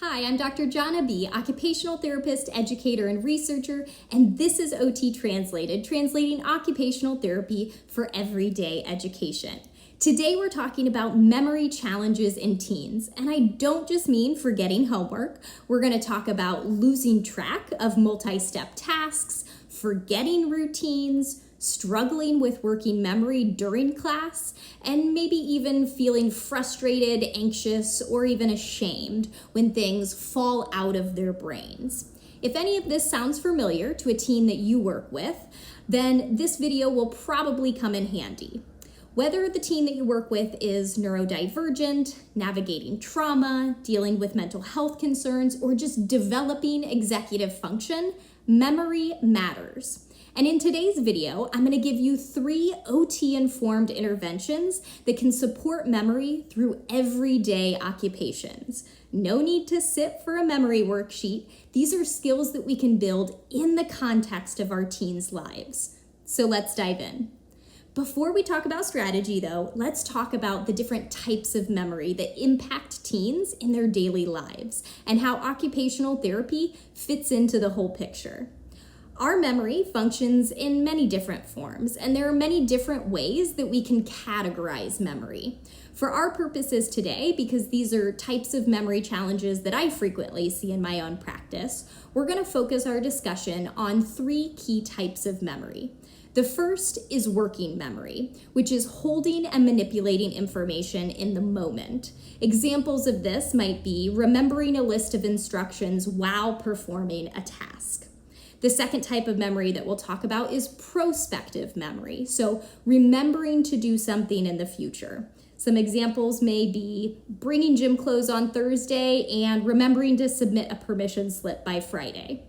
Hi, I'm Dr. Jana B., occupational therapist, educator, and researcher, and this is OT Translated, translating occupational therapy for everyday education. Today we're talking about memory challenges in teens, and I don't just mean forgetting homework. We're going to talk about losing track of multi-step tasks, forgetting routines, struggling with working memory during class, and maybe even feeling frustrated, anxious, or even ashamed when things fall out of their brains. If any of this sounds familiar to a teen that you work with, then this video will probably come in handy. Whether the teen that you work with is neurodivergent, navigating trauma, dealing with mental health concerns, or just developing executive function, memory matters. And in today's video, I'm going to give you 3 OT-informed interventions that can support memory through everyday occupations. No need to sit for a memory worksheet. These are skills that we can build in the context of our teens' lives. So let's dive in. Before we talk about strategy, though, let's talk about the different types of memory that impact teens in their daily lives and how occupational therapy fits into the whole picture. Our memory functions in many different forms, and there are many different ways that we can categorize memory. For our purposes today, because these are types of memory challenges that I frequently see in my own practice, we're going to focus our discussion on 3 key types of memory. The first is working memory, which is holding and manipulating information in the moment. Examples of this might be remembering a list of instructions while performing a task. The second type of memory that we'll talk about is prospective memory, so remembering to do something in the future. Some examples may be bringing gym clothes on Thursday and remembering to submit a permission slip by Friday.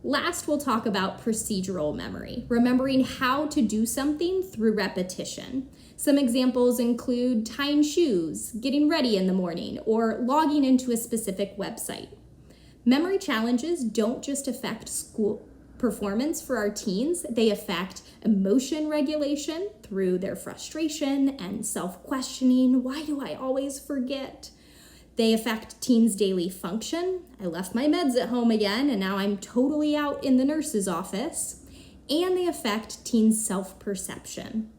Last, we'll talk about procedural memory, remembering how to do something through repetition. Some examples include tying shoes, getting ready in the morning, or logging into a specific website. Memory challenges don't just affect school performance for our teens, they affect emotion regulation through their frustration and self-questioning. Why do I always forget? They affect teens' daily function. I left my meds at home again, and now I'm totally out in the nurse's office. And they affect teens' self-perception.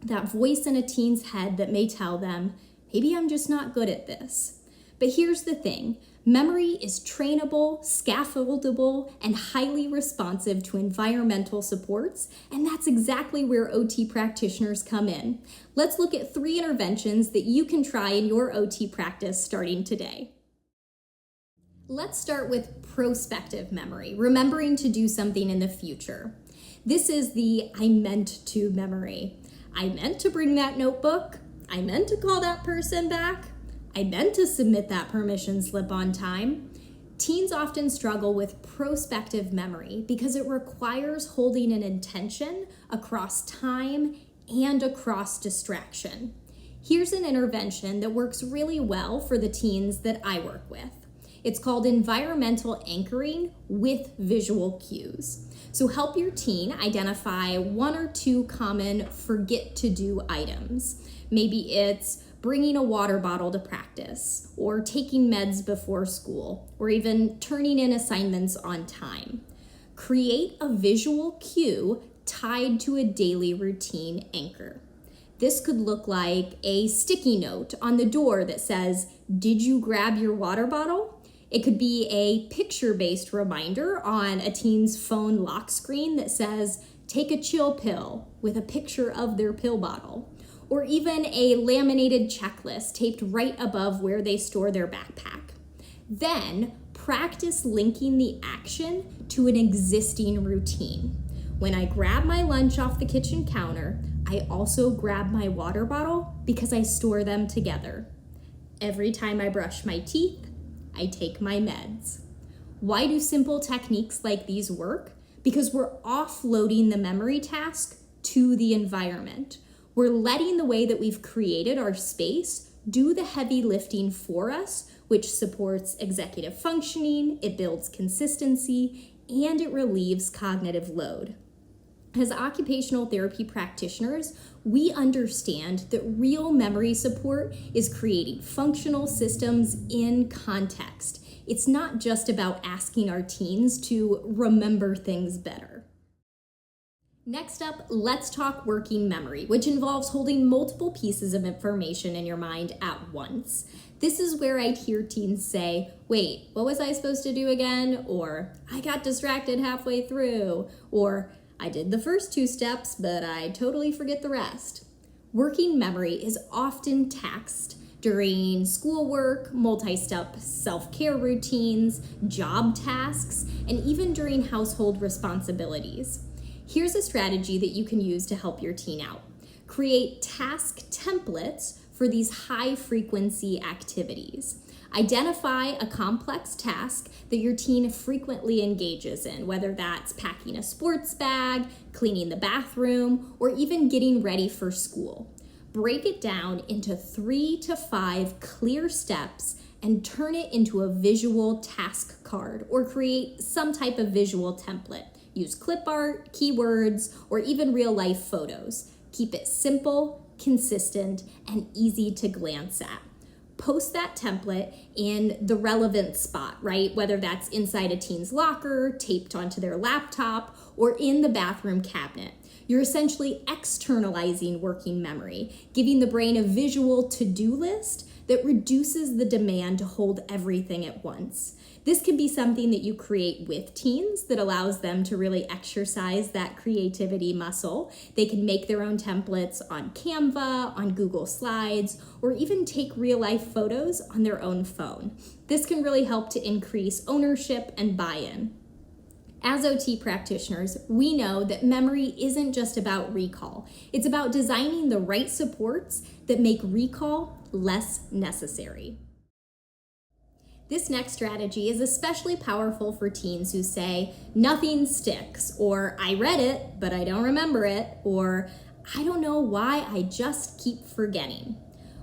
That voice in a teen's head that may tell them, maybe I'm just not good at this. But here's the thing. Memory is trainable, scaffoldable, and highly responsive to environmental supports, and that's exactly where OT practitioners come in. Let's look at 3 interventions that you can try in your OT practice starting today. Let's start with prospective memory, remembering to do something in the future. This is the I meant to memory. I meant to bring that notebook. I meant to call that person back. I meant to submit that permission slip on time. Teens often struggle with prospective memory because it requires holding an intention across time and across distraction. Here's an intervention that works really well for the teens that I work with. It's called environmental anchoring with visual cues. So help your teen identify 1 or 2 common forget to do items. Maybe it's bringing a water bottle to practice, or taking meds before school, or even turning in assignments on time. Create a visual cue tied to a daily routine anchor. This could look like a sticky note on the door that says, "Did you grab your water bottle?" It could be a picture-based reminder on a teen's phone lock screen that says, "Take a chill pill," with a picture of their pill bottle. Or even a laminated checklist taped right above where they store their backpack. Then practice linking the action to an existing routine. When I grab my lunch off the kitchen counter, I also grab my water bottle because I store them together. Every time I brush my teeth, I take my meds. Why do simple techniques like these work? Because we're offloading the memory task to the environment. We're letting the way that we've created our space do the heavy lifting for us, which supports executive functioning, it builds consistency, and it relieves cognitive load. As occupational therapy practitioners, we understand that real memory support is creating functional systems in context. It's not just about asking our teens to remember things better. Next up, let's talk working memory, which involves holding multiple pieces of information in your mind at once. This is where I'd hear teens say, wait, what was I supposed to do again? Or I got distracted halfway through. Or I did the first 2 steps, but I totally forget the rest. Working memory is often taxed during schoolwork, multi-step self-care routines, job tasks, and even during household responsibilities. Here's a strategy that you can use to help your teen out. Create task templates for these high-frequency activities. Identify a complex task that your teen frequently engages in, whether that's packing a sports bag, cleaning the bathroom, or even getting ready for school. Break it down into 3 to 5 clear steps and turn it into a visual task card or create some type of visual template. Use clip art, keywords, or even real-life photos. Keep it simple, consistent, and easy to glance at. Post that template in the relevant spot, right? Whether that's inside a teen's locker, taped onto their laptop, or in the bathroom cabinet. You're essentially externalizing working memory, giving the brain a visual to-do list that reduces the demand to hold everything at once. This can be something that you create with teens that allows them to really exercise that creativity muscle. They can make their own templates on Canva, on Google Slides, or even take real-life photos on their own phone. This can really help to increase ownership and buy-in. As OT practitioners, we know that memory isn't just about recall. It's about designing the right supports that make recall less necessary. This next strategy is especially powerful for teens who say, nothing sticks, or I read it, but I don't remember it, or I don't know why I just keep forgetting.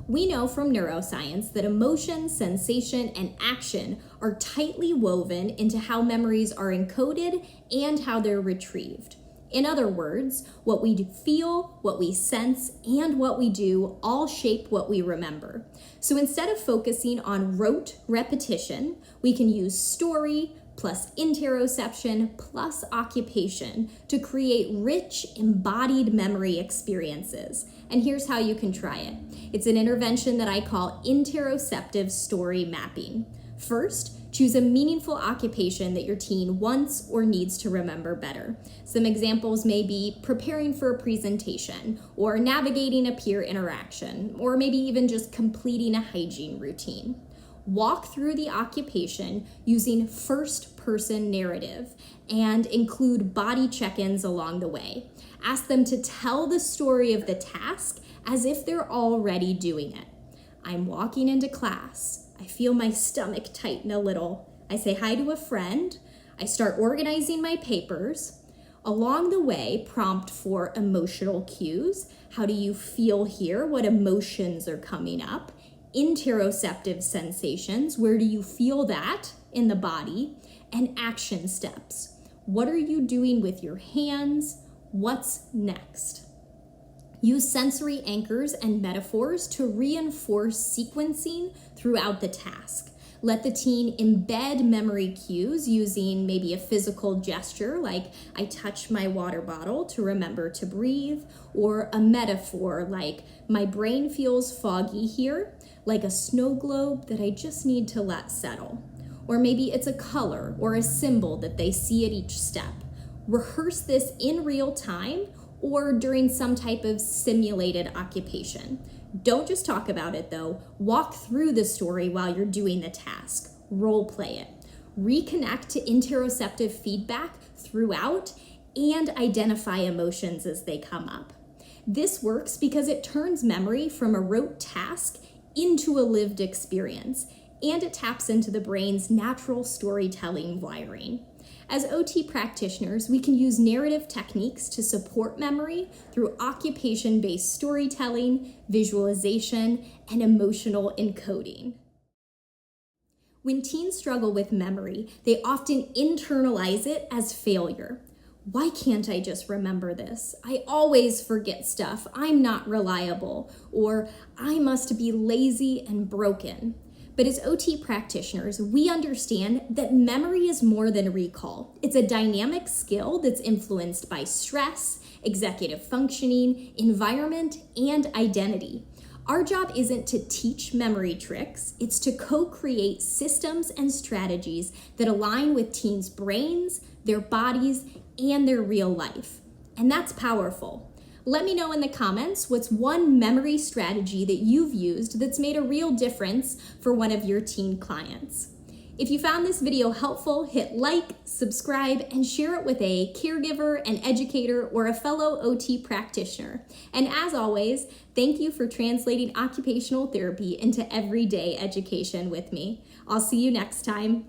We know from neuroscience that emotion, sensation, and action are tightly woven into how memories are encoded and how they're retrieved. In other words, what we feel, what we sense, and what we do all shape what we remember. So instead of focusing on rote repetition, we can use story plus interoception plus occupation to create rich, embodied memory experiences. And here's how you can try it. It's an intervention that I call interoceptive story mapping. First, choose a meaningful occupation that your teen wants or needs to remember better. Some examples may be preparing for a presentation, or navigating a peer interaction, or maybe even just completing a hygiene routine. Walk through the occupation using first-person narrative and include body check-ins along the way. Ask them to tell the story of the task as if they're already doing it. I'm walking into class. I feel my stomach tighten a little. I say hi to a friend. I start organizing my papers. Along the way, prompt for emotional cues. How do you feel here? What emotions are coming up? Interoceptive sensations. Where do you feel that in the body? And action steps. What are you doing with your hands? What's next? Use sensory anchors and metaphors to reinforce sequencing throughout the task. Let the teen embed memory cues using maybe a physical gesture like I touch my water bottle to remember to breathe, or a metaphor like my brain feels foggy here, like a snow globe that I just need to let settle. Or maybe it's a color or a symbol that they see at each step. Rehearse this in real time or during some type of simulated occupation. Don't just talk about it though. Walk through the story while you're doing the task. Role play it. Reconnect to interoceptive feedback throughout and identify emotions as they come up. This works because it turns memory from a rote task into a lived experience, and it taps into the brain's natural storytelling wiring. As OT practitioners, we can use narrative techniques to support memory through occupation-based storytelling, visualization, and emotional encoding. When teens struggle with memory, they often internalize it as failure. Why can't I just remember this? I always forget stuff. I'm not reliable. Or I must be lazy and broken. But as OT practitioners, we understand that memory is more than recall. It's a dynamic skill that's influenced by stress, executive functioning, environment, and identity. Our job isn't to teach memory tricks, it's to co-create systems and strategies that align with teens' brains, their bodies, and their real life. And that's powerful. Let me know in the comments what's one memory strategy that you've used that's made a real difference for one of your teen clients. If you found this video helpful, hit like, subscribe, and share it with a caregiver, an educator, or a fellow OT practitioner. And as always, thank you for translating occupational therapy into everyday education with me. I'll see you next time.